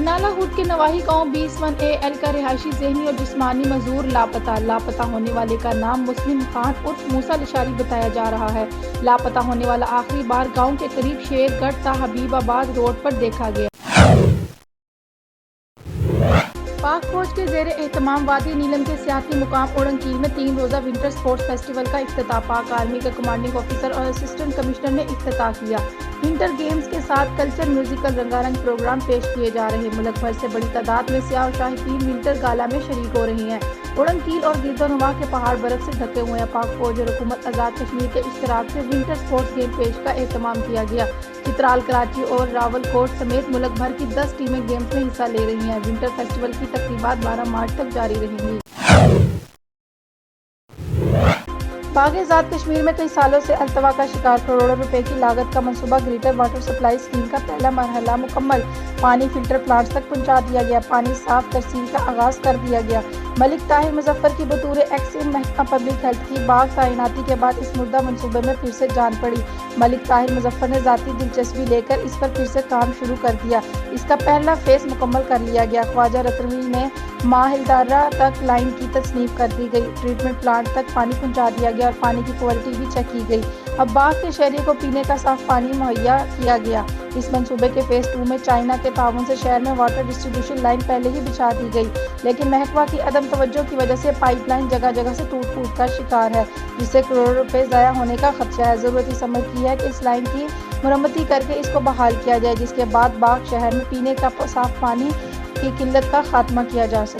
نالا ہوڈ کے نواحی گاؤں 20/1 کا رہائشی ذہنی اور جسمانی معذور لاپتہ ہونے والے کا نام مسلم خان عرف موسیٰ لشاری بتایا جا رہا ہے۔ لاپتہ ہونے والا آخری بار گاؤں کے قریب شیر گڑھ تا حبیب آباد روڈ پر دیکھا گیا۔ پاک فوج کے زیر اہتمام وادی نیلم کے سیاحتی مقام اڑنکیل میں 3 روزہ ونٹر سپورٹس فیسٹیول کا افتتاح پاک آرمی کے کمانڈنگ آفیسر اور اسسٹنٹ کمشنر نے افتتاح کیا۔ ونٹر گیمز کے ساتھ کلچر، میوزیکل رنگا رنگ پروگرام پیش کیے جا رہے۔ ملک بھر سے بڑی تعداد میں سیاح و شائقین ونٹر گالا میں شریک ہو رہے ہیں۔ اڑنکیل اور گرد و نواح کے پہاڑ برف سے ڈھکے ہوئے ہیں۔ پاک فوج اور حکومت آزاد کشمیر کے اشتراک سے ونٹر سپورٹس گیم پیش کا اہتمام کیا گیا۔ چترال، کراچی اور راول کوٹ سمیت ملک بھر کی 10 ٹیمیں گیمز میں حصہ لے رہی ہیں۔ ونٹر فیسٹیول کی تقریبات 12 مارچ تک جاری رہیں گی۔ باغ ذات کشمیر میں کئی سالوں سے التوا کا شکار کروڑوں روپے کی لاگت کا منصوبہ گریٹر واٹر سپلائی اسکیم کا پہلا مرحلہ مکمل۔ پانی فلٹر پلانٹس تک پہنچا دیا گیا۔ پانی صاف ترسیل کا آغاز کر دیا گیا۔ ملک طاہر مظفر کی بطور ایکس محکمہ پبلک ہیلتھ کی باغ تعیناتی کے بعد اس مردہ منصوبے میں پھر سے جان پڑی۔ ملک طاہر مظفر نے ذاتی دلچسپی لے کر اس پر پھر سے کام شروع کر دیا۔ اس کا پہلا فیز مکمل کر لیا گیا۔ خواجہ رتنوی نے ماہلدارہ تک لائن کی تصنیف کر دی گئی۔ ٹریٹمنٹ پلانٹ تک پانی پہنچا دیا گیا اور پانی کی کوالٹی بھی چیک کی گئی۔ اب باغ کے شہریوں کو پینے کا صاف پانی مہیا کیا گیا۔ اس منصوبے کے فیز 2 میں چائنا کے تعاون سے شہر میں واٹر ڈسٹریبیوشن لائن پہلے ہی بچھا دی گئی، لیکن محکمہ کی عدم توجہ کی وجہ سے پائپ لائن جگہ جگہ سے ٹوٹ کا شکار ہے، جس سے کروڑوں روپے ضائع ہونے کا خدشہ ہے۔ ضرورت اس امر کی ہے کہ اس لائن کی مرمتی کر کے اس کو بحال کیا جائے، جس کے بعد باغ شہر میں پینے کا صاف پانی کی قلت کا خاتمہ کیا جا سکے۔